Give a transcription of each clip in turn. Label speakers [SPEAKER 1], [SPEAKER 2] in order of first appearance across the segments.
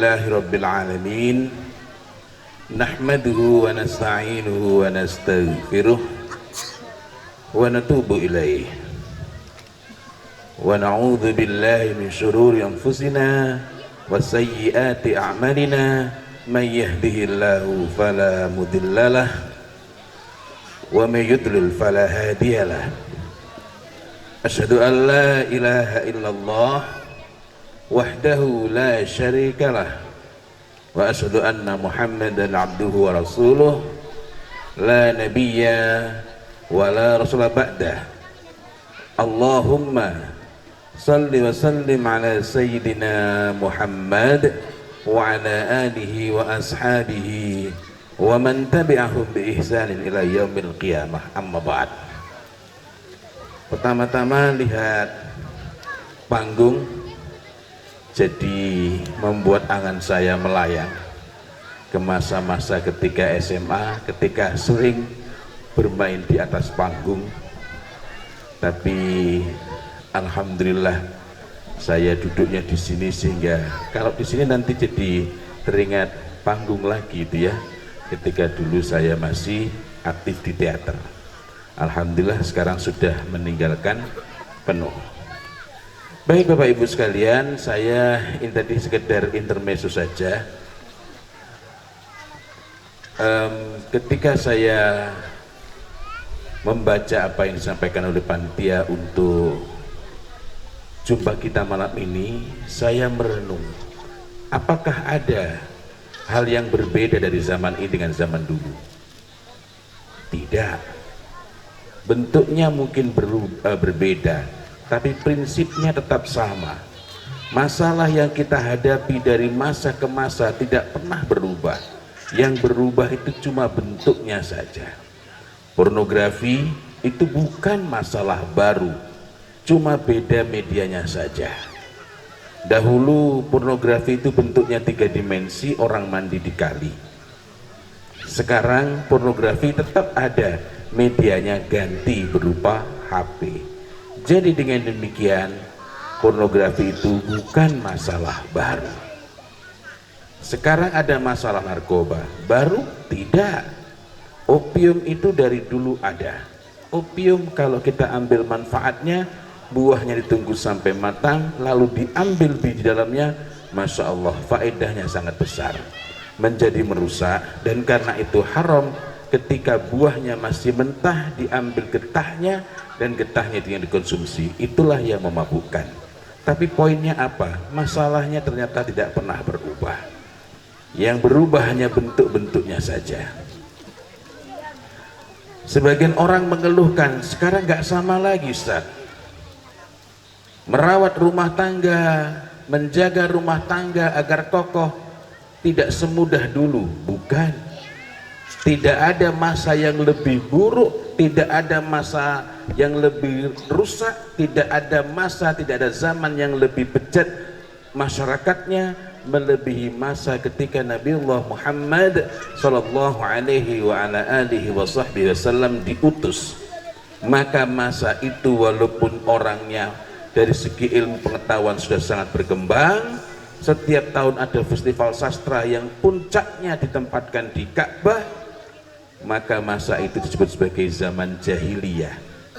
[SPEAKER 1] Alhamdulillahi Rabbil Alamin. Nahmaduhu wa nasta'inuhu wa nastaghfiruh wa natubu ilaih. Wa na'udzu billahi min syururi anfusina wa sayyiati a'malina. May yahdihillahu fala mudhillalah wa may yudlil fala hadiyalah. Asyhadu an la ilaha illallah wahdahu la syarikalah wa asyhadu anna Muhammadan abduhu wa rasuluh la nabiyya wa la rasula ba'dah. Allahumma salli wa sallim ala sayyidina Muhammad wa ala alihi wa ashabihi wa man tabi'ahum bi ihsanin ila yaumil qiyamah. Amma ba'd. Pertama-tama lihat panggung jadi membuat angan saya melayang ke masa-masa ketika SMA, ketika sering bermain di atas panggung. Tapi alhamdulillah saya duduknya di sini, sehingga kalau di sini nanti jadi teringat panggung lagi itu ya, ketika dulu saya masih aktif di teater. Alhamdulillah sekarang sudah meninggalkan penuh. Baik Bapak Ibu sekalian, saya tadi sekedar intermezzo saja. Ketika saya membaca apa yang disampaikan oleh panitia untuk jumpa kita malam ini, saya merenung, apakah ada hal yang berbeda dari zaman ini dengan zaman dulu? Tidak. Bentuknya mungkin berbeda, tapi prinsipnya tetap sama. Masalah yang kita hadapi dari masa ke masa tidak pernah berubah. Yang berubah itu cuma bentuknya saja. Pornografi itu bukan masalah baru, cuma beda medianya saja. Dahulu pornografi itu bentuknya 3 dimensi, orang mandi di kali. Sekarang pornografi tetap ada, medianya ganti berupa HP. Jadi dengan demikian pornografi itu bukan masalah baru. Sekarang ada masalah narkoba, baru? Tidak. Opium itu dari dulu ada. Opium kalau kita ambil manfaatnya, buahnya ditunggu sampai matang, lalu diambil biji dalamnya, Masya Allah faedahnya sangat besar. Menjadi merusak, dan karena itu haram ketika buahnya masih mentah diambil getahnya, dan getahnya itu yang dikonsumsi, itulah yang memabukkan. Tapi poinnya apa? Masalahnya ternyata tidak pernah berubah. Yang berubah hanya bentuk-bentuknya saja. Sebagian orang mengeluhkan, sekarang gak sama lagi Ustaz. Merawat rumah tangga, menjaga rumah tangga agar kokoh tidak semudah dulu. Bukan. Tidak ada masa yang lebih buruk, tidak ada masa yang lebih rusak, tidak ada masa, tidak ada zaman yang lebih bejat masyarakatnya melebihi masa ketika Nabiullah Muhammad sallallahu alaihi wa ala alihi wasallam diutus. Maka masa itu walaupun orangnya dari segi ilmu pengetahuan sudah sangat berkembang, setiap tahun ada festival sastra yang puncaknya ditempatkan di Ka'bah, maka masa itu disebut sebagai zaman jahiliyah.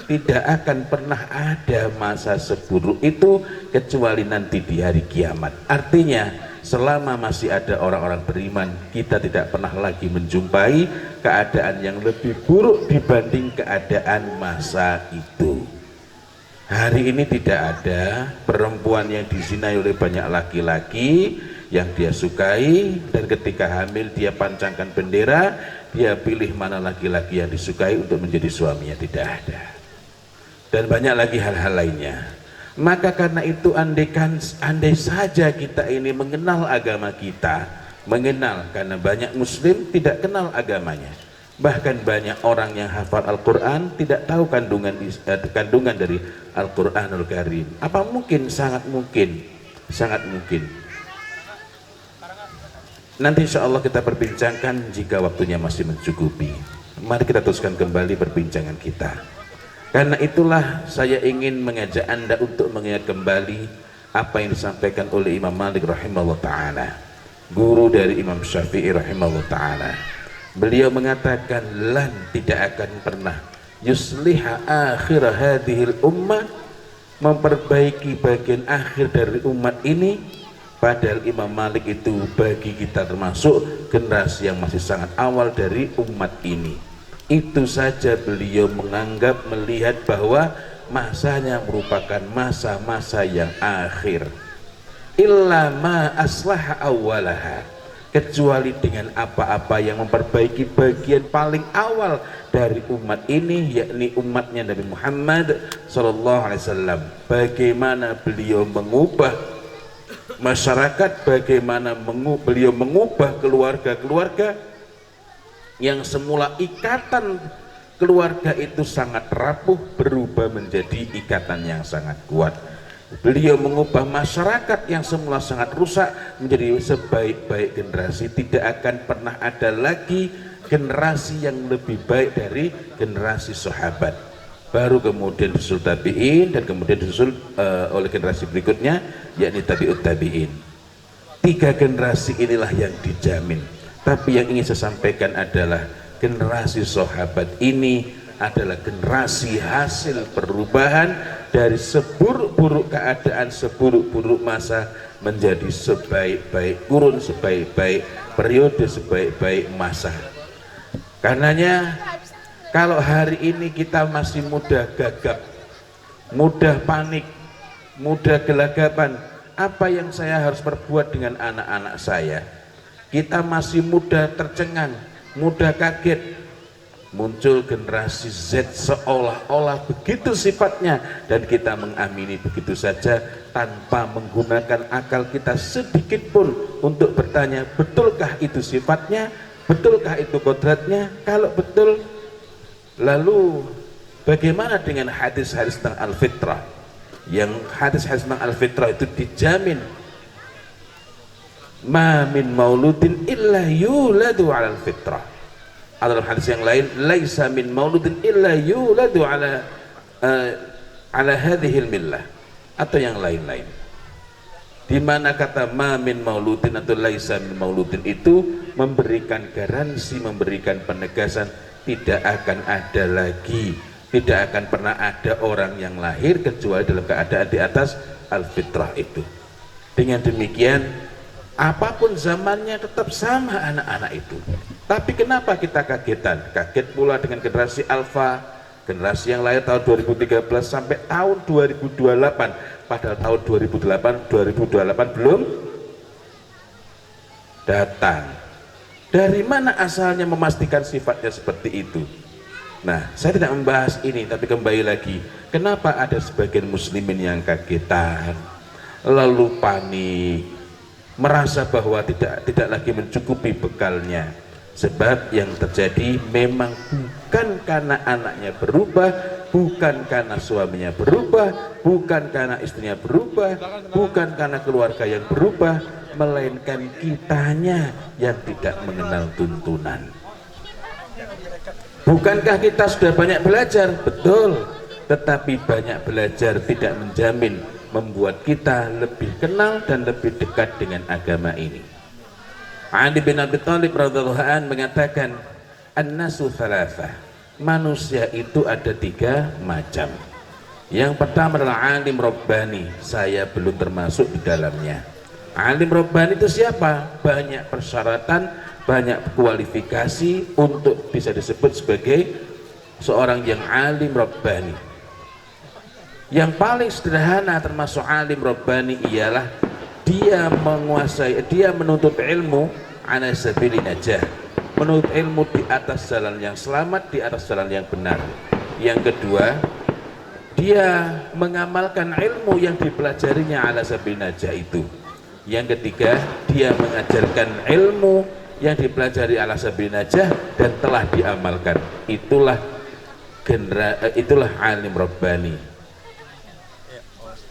[SPEAKER 1] Tidak akan pernah ada masa seburuk itu kecuali nanti di hari kiamat. Artinya selama masih ada orang-orang beriman, kita tidak pernah lagi menjumpai keadaan yang lebih buruk dibanding keadaan masa itu. Hari ini tidak ada perempuan yang dizinai oleh banyak laki-laki yang dia sukai, dan ketika hamil dia pancangkan bendera, dia pilih mana laki-laki yang disukai untuk menjadi suaminya. Tidak ada. Dan banyak lagi hal-hal lainnya. Maka karena itu andai saja kita ini mengenal agama kita, mengenal, karena banyak muslim tidak kenal agamanya. Bahkan banyak orang yang hafal Al-Quran tidak tahu kandungan dari Al-Quranul Karim. Apa mungkin? Sangat mungkin. Sangat mungkin. Nanti insya Allah kita perbincangkan jika waktunya masih mencukupi. Mari kita teruskan kembali perbincangan kita. Karena itulah saya ingin mengajak Anda untuk mengingat kembali apa yang disampaikan oleh Imam Malik rahimahullah ta'ala. guru dari Imam Syafi'i rahimahullah ta'ala. Beliau mengatakan lan tidak akan pernah yusliha akhir hadhil ummah, memperbaiki bagian akhir dari umat ini. Padahal Imam Malik itu bagi kita termasuk generasi yang masih sangat awal dari umat ini. Itu saja beliau menganggap, melihat bahwa masanya merupakan masa-masa yang akhir. Illa ma aslaha awwalaha, kecuali dengan apa-apa yang memperbaiki bagian paling awal dari umat ini, yakni umatnya Nabi Muhammad SAW. Bagaimana beliau mengubah masyarakat, bagaimana beliau mengubah keluarga-keluarga yang semula ikatan keluarga itu sangat rapuh berubah menjadi ikatan yang sangat kuat. Beliau mengubah masyarakat yang semula sangat rusak menjadi sebaik-baik generasi. Tidak akan pernah ada lagi generasi yang lebih baik dari generasi sahabat. Baru kemudian disusul tabi'in, dan kemudian disusul oleh generasi berikutnya, yakni tabi'ut tabi'in. 3 generasi inilah yang dijamin. Tapi yang ingin saya sampaikan adalah generasi sahabat ini adalah generasi hasil perubahan dari seburuk-buruk keadaan, seburuk-buruk masa menjadi sebaik-baik kurun, sebaik-baik periode, sebaik-baik masa. Karenanya kalau hari ini kita masih mudah gagap, mudah panik, mudah gelagapan, apa yang saya harus perbuat dengan anak-anak saya? Kita masih mudah tercengang, mudah kaget. Muncul generasi Z seolah-olah begitu sifatnya, dan kita mengamini begitu saja tanpa menggunakan akal kita sedikit pun untuk bertanya, betulkah itu sifatnya, betulkah itu kodratnya? Kalau betul, lalu bagaimana dengan hadis-hadis tentang al-fitrah? Yang hadis-hadis tentang al-fitrah itu dijamin ma min mauludin illa yuladu ala al-fitrah. Dalam hadis yang lain, laisa min mauludin illa yuladu ala hadhil millah, atau yang lain-lain, di mana kata ma min mauludin atau laisa min mauludin itu memberikan garansi, memberikan penegasan tidak akan ada lagi, tidak akan pernah ada orang yang lahir kecuali dalam keadaan di atas al-fitrah itu. Dengan demikian apapun zamannya tetap sama anak-anak itu. Tapi kenapa kita kagetan? Kaget pula dengan generasi alfa, generasi yang lahir tahun 2013 sampai tahun 2028. Padahal tahun 2028 belum datang. Dari mana asalnya memastikan sifatnya seperti itu? Nah, saya tidak membahas ini, tapi kembali lagi, kenapa ada sebagian muslimin yang kagetan, lalu panik, merasa bahwa tidak lagi mencukupi bekalnya? Sebab yang terjadi memang bukan karena anaknya berubah, bukan karena suaminya berubah, bukan karena istrinya berubah, bukan karena keluarga yang berubah, melainkan kitanya yang tidak mengenal tuntunan. Bukankah kita sudah banyak belajar? Betul, tetapi banyak belajar tidak menjamin membuat kita lebih kenal dan lebih dekat dengan agama ini. Ali bin Abi Thalib radhiyallahu anhu mengatakan, an-nasu thalathah, manusia itu ada 3 macam. Yang pertama adalah alim rabbani, saya belum termasuk di dalamnya. Alim rabbani itu siapa? Banyak persyaratan, banyak kualifikasi untuk bisa disebut sebagai seorang yang alim rabbani. Yang paling sederhana termasuk alim rabbani ialah dia menguasai, dia menuntut ilmu ala sabili najah, menuntut ilmu di atas jalan yang selamat, di atas jalan yang benar. Yang kedua, dia mengamalkan ilmu yang dipelajarinya ala sabili najah itu. Yang ketiga, dia mengajarkan ilmu yang dipelajari ala sabili najah dan telah diamalkan. Itulah alim rabbani.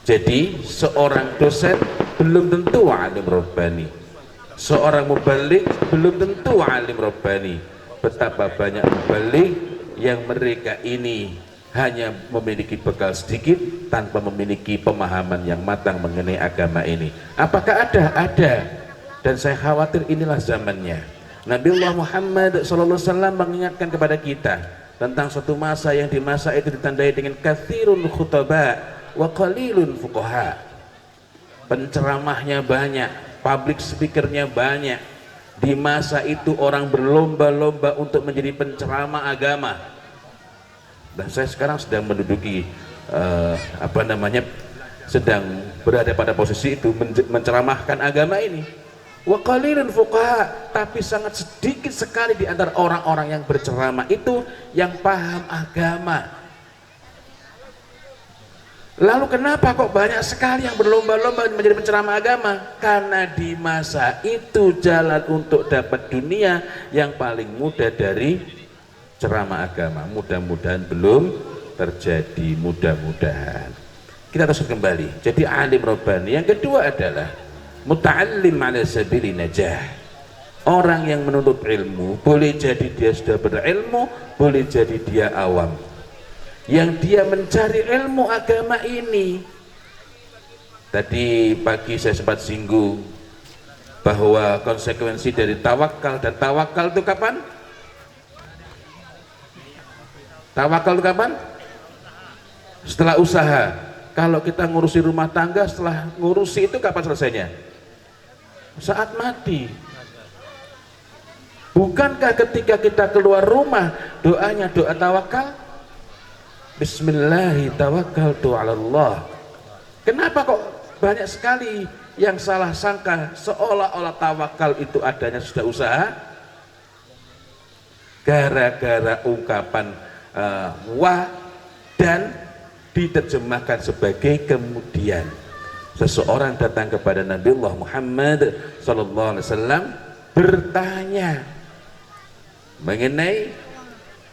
[SPEAKER 1] Jadi seorang dosen belum tentu alim rabbani, seorang mubalik belum tentu alim rabbani. Betapa banyak mubalik yang mereka ini hanya memiliki bekal sedikit tanpa memiliki pemahaman yang matang mengenai agama ini. Apakah ada? Ada. Dan saya khawatir inilah zamannya. Nabiullah Muhammad SAW mengingatkan kepada kita tentang suatu masa yang di masa itu ditandai dengan kathirun khutaba wa qalilun fuqaha. Penceramahnya banyak, public speakernya banyak. Di masa itu orang berlomba-lomba untuk menjadi penceramah agama. Dan saya sekarang sedang menduduki sedang berada pada posisi itu, menceramahkan agama ini. Wa qalilun fuqaha, tapi sangat sedikit sekali di antara orang-orang yang berceramah itu yang paham agama. Lalu kenapa kok banyak sekali yang berlomba-lomba menjadi penceramah agama? Karena di masa itu jalan untuk dapat dunia yang paling mudah dari ceramah agama. Mudah-mudahan belum terjadi, mudah-mudahan. Kita terus kembali. Jadi alim robbani. Yang kedua adalah muta'allim ala sabili najah. Orang yang menuntut ilmu, boleh jadi dia sudah berilmu, boleh jadi dia awam. Yang dia mencari ilmu agama ini. Tadi pagi saya sempat singgung bahwa konsekuensi dari tawakal, dan tawakal itu kapan? Tawakal itu kapan? Setelah usaha. Kalau kita ngurusi rumah tangga, setelah ngurusi itu kapan selesainya? Saat mati. Bukankah ketika kita keluar rumah doanya doa tawakal? Bismillahi tawakkaltu ala Allah. Kenapa kok banyak sekali yang salah sangka seolah-olah tawakal itu adanya sudah usaha? Gara-gara ungkapan wa dan diterjemahkan sebagai kemudian. Seseorang datang kepada Nabiullah Muhammad SAW bertanya mengenai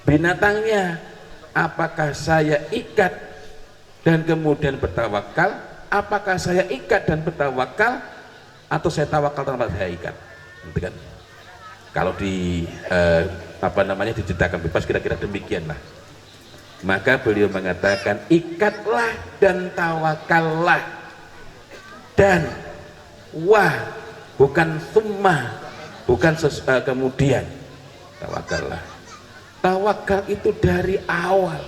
[SPEAKER 1] binatangnya, apakah saya ikat dan kemudian bertawakal, apakah saya ikat dan bertawakal, atau saya tawakal tanpa saya ikat. Gitu kan? Kalau diceritakan bebas kira-kira demikianlah. Maka beliau mengatakan ikatlah dan tawakallah, dan wah bukan thumma, bukan kemudian. Tawakallah. Tawakal itu dari awal,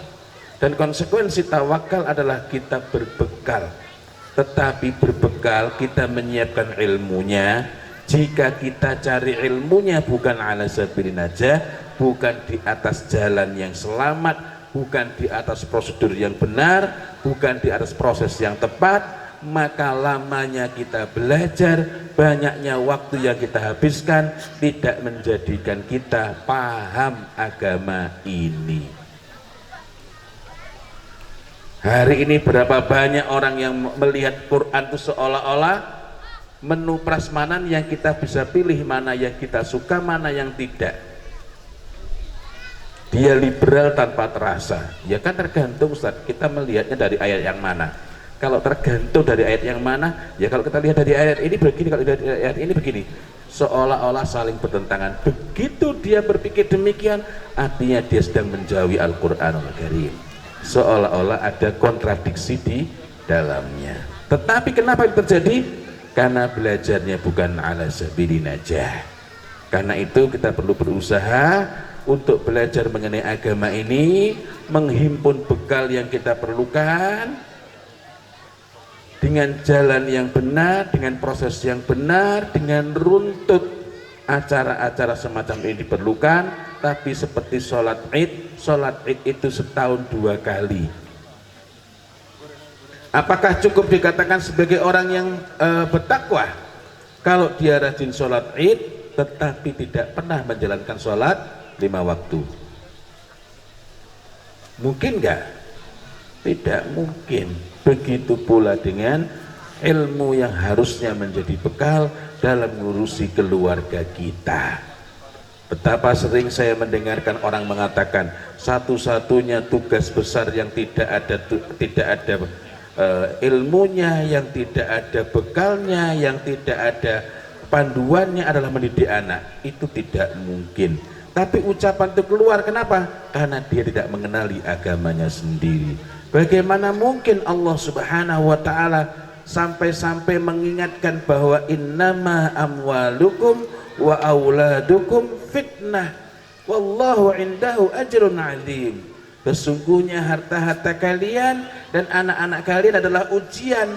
[SPEAKER 1] dan konsekuensi tawakal adalah kita berbekal. Tetapi berbekal kita menyiapkan ilmunya. Jika kita cari ilmunya bukan ala sabilin najah, bukan di atas jalan yang selamat, bukan di atas prosedur yang benar, bukan di atas proses yang tepat, maka lamanya kita belajar, banyaknya waktu yang kita habiskan tidak menjadikan kita paham agama ini. Hari ini berapa banyak orang yang melihat Quran itu seolah-olah menu prasmanan yang kita bisa pilih mana yang kita suka, mana yang tidak. Dia liberal tanpa terasa. Ya kan tergantung Ustaz, kita melihatnya dari ayat yang mana. Kalau tergantung dari ayat yang mana, ya kalau kita lihat dari ayat ini begini, kalau dari ayat ini begini. Seolah-olah saling bertentangan. Begitu dia berpikir demikian, artinya dia sedang menjauhi Al-Qur'anul Karim. Seolah-olah ada kontradiksi di dalamnya. Tetapi kenapa itu terjadi? Karena belajarnya bukan ala sabili najah. Karena itu kita perlu berusaha untuk belajar mengenai agama ini, menghimpun bekal yang kita perlukan dengan jalan yang benar, dengan proses yang benar, dengan runtut acara-acara semacam ini diperlukan. Tapi seperti sholat id itu setahun 2 kali. Apakah cukup dikatakan sebagai orang yang bertakwa kalau dia rajin sholat id tetapi tidak pernah menjalankan sholat 5 waktu? Mungkin enggak? Tidak mungkin. Begitu pula dengan ilmu yang harusnya menjadi bekal dalam mengurusi keluarga kita. Betapa sering saya mendengarkan orang mengatakan satu-satunya tugas besar yang tidak ada ilmunya, yang tidak ada bekalnya, yang tidak ada panduannya adalah mendidik anak. Itu tidak mungkin. Tapi ucapan itu keluar, kenapa? Karena dia tidak mengenali agamanya sendiri. Bagaimana mungkin Allah Subhanahu wa ta'ala sampai-sampai mengingatkan bahwa innama amwalukum wa auladukum fitnah wallahu indahu ajrun azim. Sesungguhnya harta-harta kalian dan anak-anak kalian adalah ujian,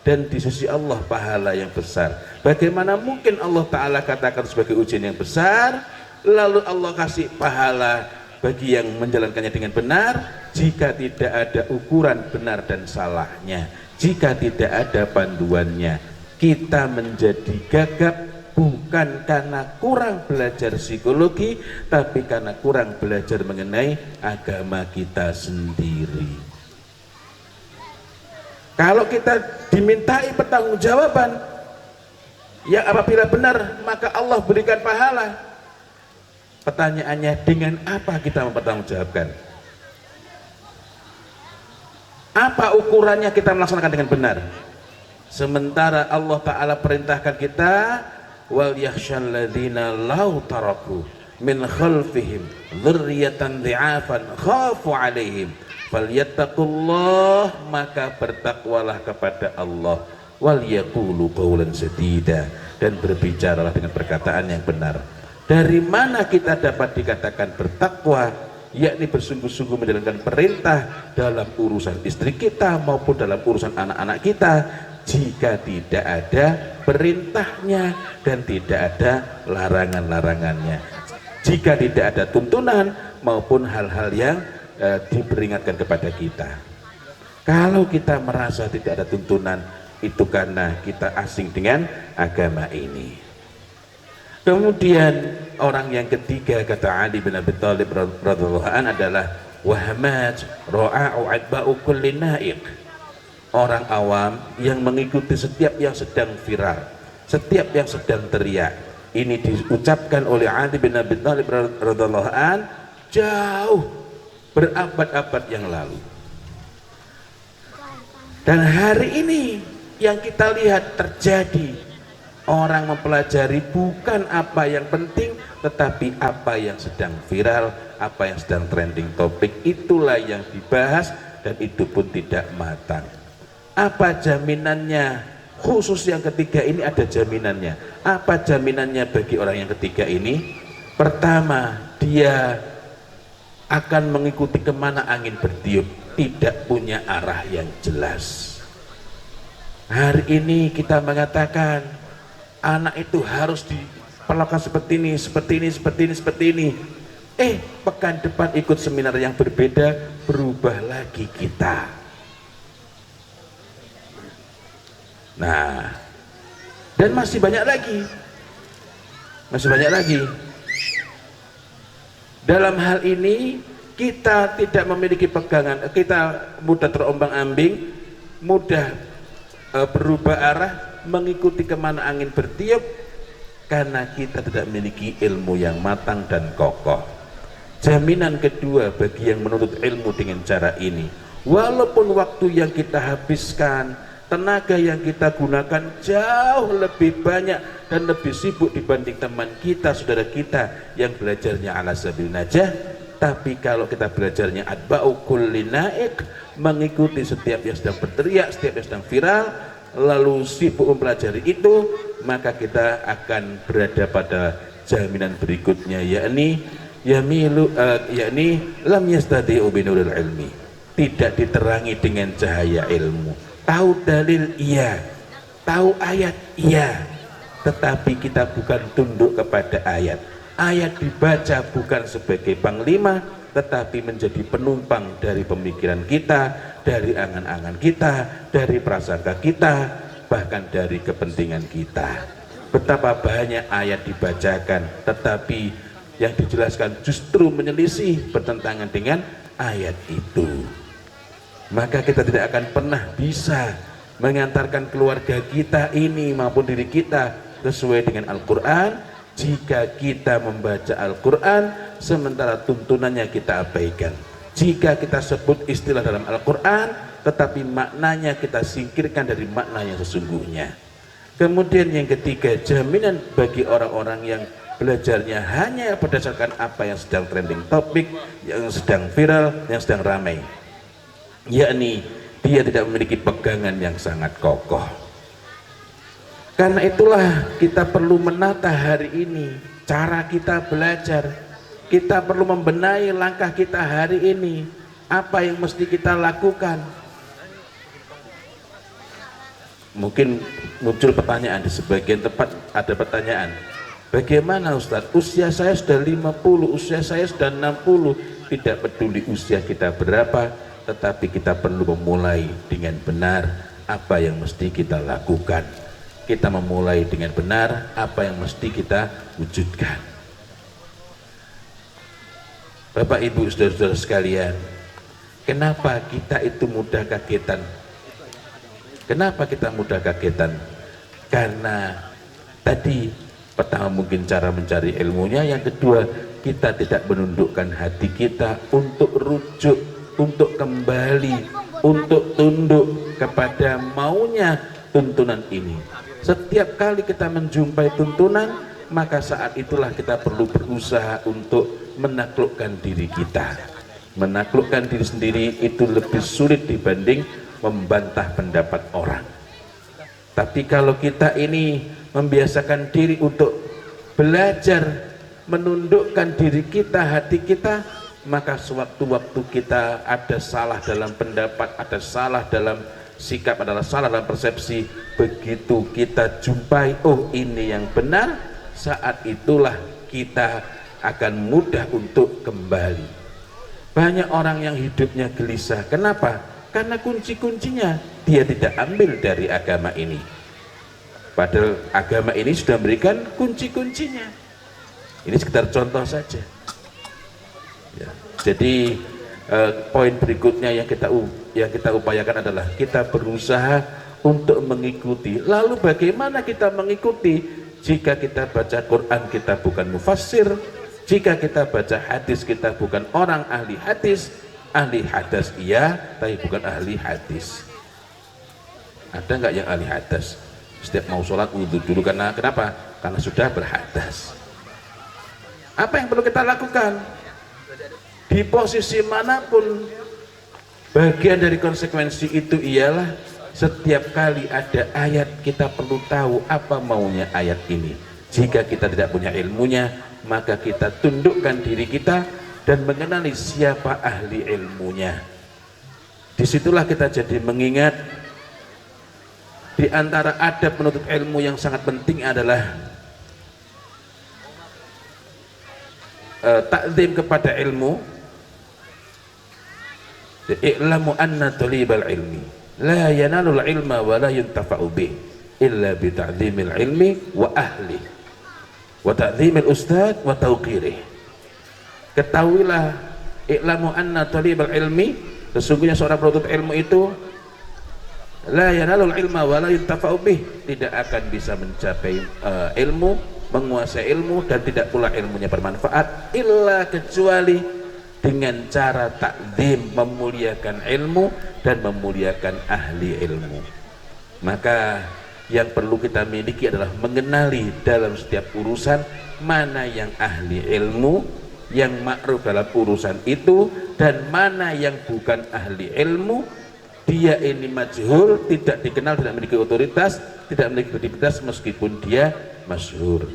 [SPEAKER 1] dan di sisi Allah pahala yang besar. Bagaimana mungkin Allah Ta'ala katakan sebagai ujian yang besar, lalu Allah kasih pahala bagi yang menjalankannya dengan benar, jika tidak ada ukuran benar dan salahnya, jika tidak ada panduannya. Kita menjadi gagap bukan karena kurang belajar psikologi, tapi karena kurang belajar mengenai agama kita sendiri. Kalau kita dimintai pertanggungjawaban, ya apabila benar maka Allah berikan pahala. Pertanyaannya, dengan apa kita mempertanggungjawabkan? Apa ukurannya kita melaksanakan dengan benar? Sementara Allah Ta'ala perintahkan kita, wal yakhshal ladzina law taraku min khalfihim dzurriyyatan dhi'afan khafu 'alaihim falyattaqullah, maka bertakwalah kepada Allah, wal yaqulu qawlan sadida, dan berbicaralah dengan perkataan yang benar. Dari mana kita dapat dikatakan bertakwa? Yakni bersungguh-sungguh menjalankan perintah dalam urusan istri kita maupun dalam urusan anak-anak kita, jika tidak ada perintahnya dan tidak ada larangan-larangannya, jika tidak ada tuntunan maupun hal-hal yang diperingatkan kepada kita. Kalau kita merasa tidak ada tuntunan, itu karena kita asing dengan agama ini. Kemudian orang yang ketiga, kata Ali bin Abi Thalib radhiyallahu anhu, adalah wahmaj ra'a'u adba'u kulli na'iq. Orang awam yang mengikuti setiap yang sedang viral, setiap yang sedang teriak. Ini diucapkan oleh Ali bin Abi Thalib radhiyallahu anhu jauh berabad-abad yang lalu. Dan hari ini yang kita lihat terjadi, orang mempelajari bukan apa yang penting, tetapi apa yang sedang viral, apa yang sedang trending topik, itulah yang dibahas, dan itu pun tidak matang. Apa jaminannya? Khusus yang ketiga ini ada jaminannya. Apa jaminannya bagi orang yang ketiga ini? Pertama, dia akan mengikuti kemana angin bertiup, tidak punya arah yang jelas. Hari ini kita mengatakan anak itu harus diperlakukan seperti ini, seperti ini, seperti ini, seperti ini. Pekan depan ikut seminar yang berbeda, berubah lagi kita. Nah, dan masih banyak lagi, Dalam hal ini kita tidak memiliki pegangan, kita mudah terombang-ambing, mudah berubah arah, mengikuti kemana angin bertiup, karena kita tidak memiliki ilmu yang matang dan kokoh. Jaminan kedua bagi yang menuntut ilmu dengan cara ini, walaupun waktu yang kita habiskan, tenaga yang kita gunakan jauh lebih banyak dan lebih sibuk dibanding teman kita, saudara kita yang belajarnya ala sabil najah, tapi kalau kita belajarnya atba'u kulli na'iq, mengikuti setiap yang sedang berteriak, setiap yang sedang viral, lalu sibuk mempelajari itu, maka kita akan berada pada jaminan berikutnya, yakni lam yastadi'u binuril ilmi, tidak diterangi dengan cahaya ilmu. Tahu dalil iya, tahu ayat iya, tetapi kita bukan tunduk kepada ayat. Ayat dibaca bukan sebagai panglima, tetapi menjadi penumpang dari pemikiran kita, dari angan-angan kita, dari prasangka kita, bahkan dari kepentingan kita. Betapa banyak ayat dibacakan, tetapi yang dijelaskan justru menyelisih, bertentangan dengan ayat itu. Maka kita tidak akan pernah bisa mengantarkan keluarga kita ini maupun diri kita sesuai dengan Al-Quran jika kita membaca Al-Quran sementara tuntunannya kita abaikan. Jika kita sebut istilah dalam Al-Quran tetapi maknanya kita singkirkan dari makna yang sesungguhnya. Kemudian yang ketiga, jaminan bagi orang-orang yang belajarnya hanya berdasarkan apa yang sedang trending topik, yang sedang viral, yang sedang ramai, yakni dia tidak memiliki pegangan yang sangat kokoh. Karena itulah kita perlu menata hari ini cara kita belajar. Kita perlu membenahi langkah kita hari ini, apa yang mesti kita lakukan. Mungkin muncul pertanyaan, di sebagian tempat ada pertanyaan, bagaimana Ustadz, usia saya sudah 50, usia saya sudah 60. Tidak peduli usia kita berapa, tetapi kita perlu memulai dengan benar apa yang mesti kita lakukan. Kita memulai dengan benar apa yang mesti kita wujudkan. Bapak Ibu saudara-saudara sekalian, kenapa kita itu mudah kagetan? Kenapa kita mudah kagetan? Karena tadi pertama mungkin cara mencari ilmunya, yang kedua kita tidak menundukkan hati kita untuk rujuk, untuk kembali, untuk tunduk kepada maunya tuntunan ini. Setiap kali kita menjumpai tuntunan, maka saat itulah kita perlu berusaha untuk menaklukkan diri kita. Menaklukkan diri sendiri itu lebih sulit dibanding membantah pendapat orang. Tapi kalau kita ini membiasakan diri untuk belajar, menundukkan diri kita, hati kita, maka sewaktu-waktu kita ada salah dalam pendapat, ada salah dalam sikap, adalah salah dalam persepsi, begitu kita jumpai, oh ini yang benar, saat itulah kita akan mudah untuk kembali. Banyak orang yang hidupnya gelisah. Kenapa? Karena kunci-kuncinya dia tidak ambil dari agama ini, padahal agama ini sudah memberikan kunci-kuncinya. Ini sekedar contoh saja ya. Jadi poin berikutnya yang kita upayakan adalah kita berusaha untuk mengikuti. Lalu bagaimana kita mengikuti? Jika kita baca Quran kita bukan mufassir, jika kita baca hadis kita bukan orang ahli hadis. Ahli hadis iya, tapi bukan ahli hadis. Ada nggak yang ahli hadis? Setiap mau sholat wudhu dulu, karena kenapa? Karena sudah berhadas. Apa yang perlu kita lakukan? Di posisi manapun, bagian dari konsekuensi itu ialah setiap kali ada ayat kita perlu tahu apa maunya ayat ini. Jika kita tidak punya ilmunya, maka kita tundukkan diri kita dan mengenali siapa ahli ilmunya. Disitulah kita jadi mengingat di antara adab menuntut ilmu yang sangat penting adalah takzim kepada ilmu. I'lamu anna talibal ilmi la yanalul ilma wa la yuntafa'u bih illa bi ta'zimil ilmi wa ahli wa ta'zimil ustad wa tauqirih. Ketahuilah, i'lamu anna talibal ilmi, sesungguhnya seorang penuntut ilmu itu la yanalul ilma wa la yuntafa'u bih, tidak akan bisa mencapai ilmu, menguasai ilmu, dan tidak pula ilmunya bermanfaat illa kecuali dengan cara takzim, memuliakan ilmu dan memuliakan ahli ilmu. Maka yang perlu kita miliki adalah mengenali dalam setiap urusan mana yang ahli ilmu, yang ma'ruf dalam urusan itu, dan mana yang bukan ahli ilmu. Dia ini majhul, tidak dikenal, tidak memiliki otoritas, tidak memiliki kredibilitas meskipun dia masyhur.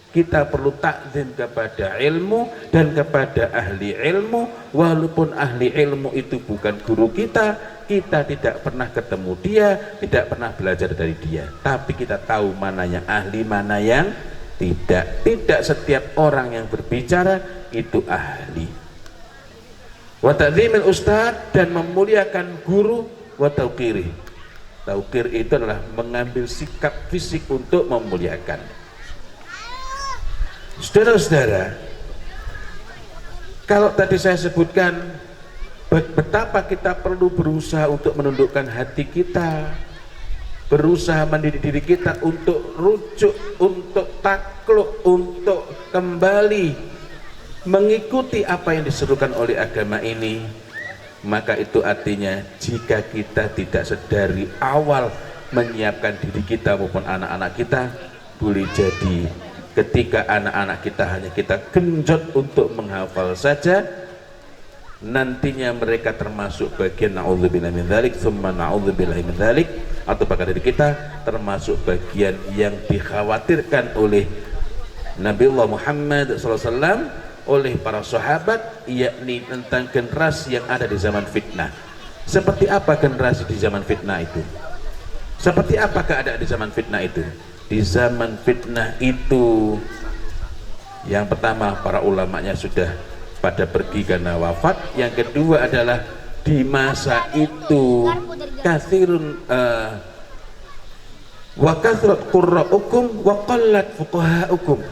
[SPEAKER 1] Kita perlu takzim kepada ilmu dan kepada ahli ilmu, walaupun ahli ilmu itu bukan guru kita, kita tidak pernah ketemu dia, tidak pernah belajar dari dia, tapi kita tahu mana yang ahli, mana yang tidak. Tidak setiap orang yang berbicara itu ahli. Wa ta'zimil ustad, dan memuliakan guru, wa tauqirih. Tauqir itu adalah mengambil sikap fisik untuk memuliakan. Saudara-saudara, kalau tadi saya sebutkan betapa kita perlu berusaha untuk menundukkan hati kita, berusaha mendidik diri kita untuk rujuk, untuk takluk, untuk kembali mengikuti apa yang diserukan oleh agama ini, maka itu artinya jika kita tidak sedari awal menyiapkan diri kita maupun anak-anak kita, boleh jadi ketika anak-anak kita hanya kita genjot untuk menghafal saja, nantinya mereka termasuk bagian na'udzubillah min dzalik tsumma na'udzubillah min dzalik, atau bahkan dari kita termasuk bagian yang dikhawatirkan oleh Nabiullah Muhammad SAW, oleh para sahabat, yakni tentang generasi yang ada di zaman fitnah. Seperti apa generasi di zaman fitnah itu? Seperti apa keadaan di zaman fitnah itu? Di zaman fitnah itu, yang pertama para ulamanya sudah pada pergi karena wafat. Yang kedua adalah di masa itu kathirun wa kathrat qurra'ukum wa qallat fuqaha'ukum,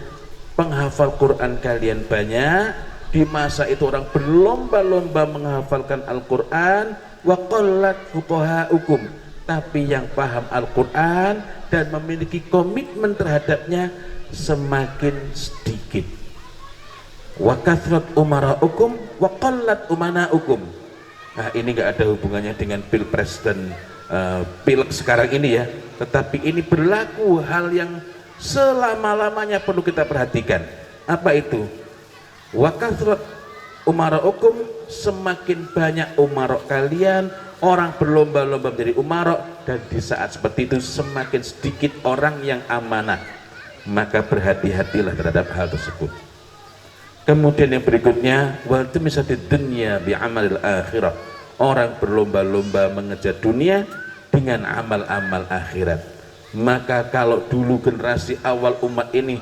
[SPEAKER 1] penghafal Quran kalian banyak. Di masa itu orang berlomba-lomba menghafalkan Al-Quran. Wa qallat fuqaha'ukum, tapi yang paham Al-Quran dan memiliki komitmen terhadapnya semakin sedikit. Wa kathrat umara'ukum wa qallat umana'ukum. Nah, ini nggak ada hubungannya dengan pilpres dan pilek sekarang ini ya, tetapi ini berlaku hal yang selama-lamanya perlu kita perhatikan. Apa itu? Wa kathrat umara'ukum, semakin banyak umarok kalian, orang berlomba-lomba menjadi umarok, dan di saat seperti itu semakin sedikit orang yang amanah, maka berhati-hatilah terhadap hal tersebut. Kemudian yang berikutnya, wa tumisatid dunya bi amalil akhirah, orang berlomba-lomba mengejar dunia dengan amal-amal akhirat. Maka kalau dulu generasi awal umat ini,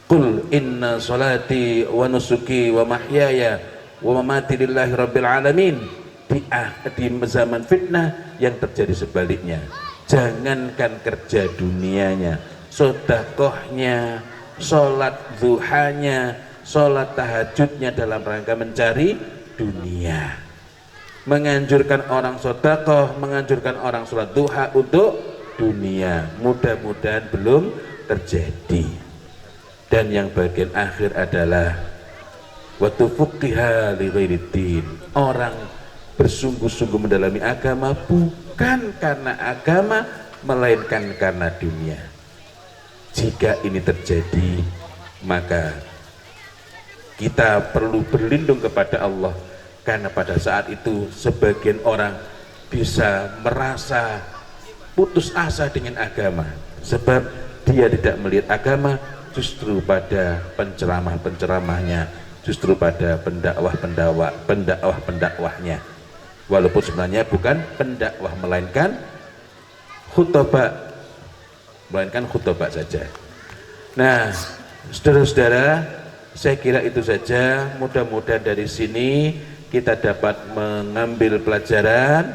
[SPEAKER 1] qul inna salati wa nusuki wa mahyaya wa mamati lillahi rabbil alamin, di zaman fitnah yang terjadi sebaliknya. Jangankan kerja dunianya, sedekahnya, sholat duhanya, sholat tahajudnya dalam rangka mencari dunia. Menganjurkan orang sedekah, menganjurkan orang sholat duha untuk dunia. Mudah-mudahan belum terjadi. Dan yang bagian akhir adalah wa tufuqqiha li ghairid, orang bersungguh-sungguh mendalami agama bukan karena agama melainkan karena dunia. Jika ini terjadi, maka kita perlu berlindung kepada Allah, karena pada saat itu sebagian orang bisa merasa putus asa dengan agama, sebab dia tidak melihat agama justru pada penceramah-penceramahnya, justru pada pendakwah-pendakwahnya, walaupun sebenarnya bukan pendakwah melainkan khutbah saja. Nah, saudara-saudara, saya kira itu saja. Mudah-mudahan dari sini kita dapat mengambil pelajaran,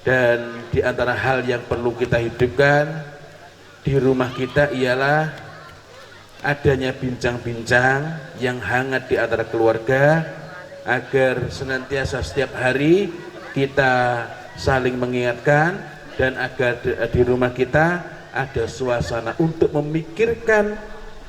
[SPEAKER 1] dan di antara hal yang perlu kita hidupkan di rumah kita ialah adanya bincang-bincang yang hangat di antara keluarga, agar senantiasa setiap hari kita saling mengingatkan, dan agar di rumah kita ada suasana untuk memikirkan,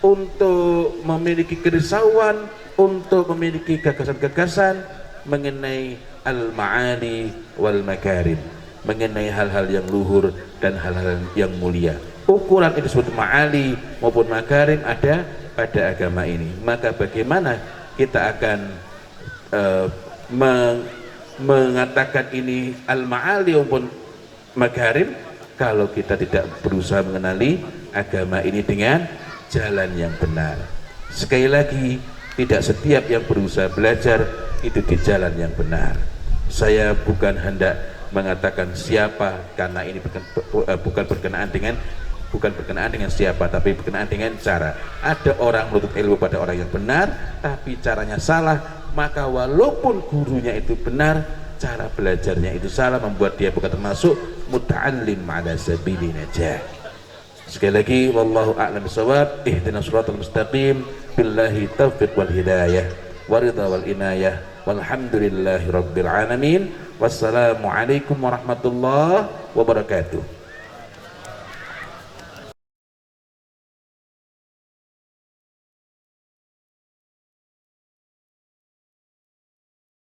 [SPEAKER 1] untuk memiliki kerisauan, untuk memiliki gagasan-gagasan mengenai al-ma'ali wal makarim, mengenai hal-hal yang luhur dan hal-hal yang mulia. Ukuran itu disebut ma'ali maupun makarim ada pada agama ini. Maka bagaimana kita akan mengatakan ini al-ma'ali maupun makarim kalau kita tidak berusaha mengenali agama ini dengan jalan yang benar. Sekali lagi, tidak setiap yang berusaha belajar itu di jalan yang benar. Saya bukan hendak mengatakan siapa, karena ini bukan berkenaan dengan siapa, tapi berkenaan dengan cara. Ada orang menuntut ilmu pada orang yang benar, tapi caranya salah, maka walaupun gurunya itu benar, cara belajarnya itu salah, membuat dia bukan termasuk muta'allim ala sabili najah. Sekali lagi, wallahu a'lam bishawab. Ihdinas shiratal mustaqim, billahi taufiq wal hidayah, waridha wal inayah, walhamdulillahi rabbil alamin. Wassalamualaikum warahmatullahi wabarakatuh.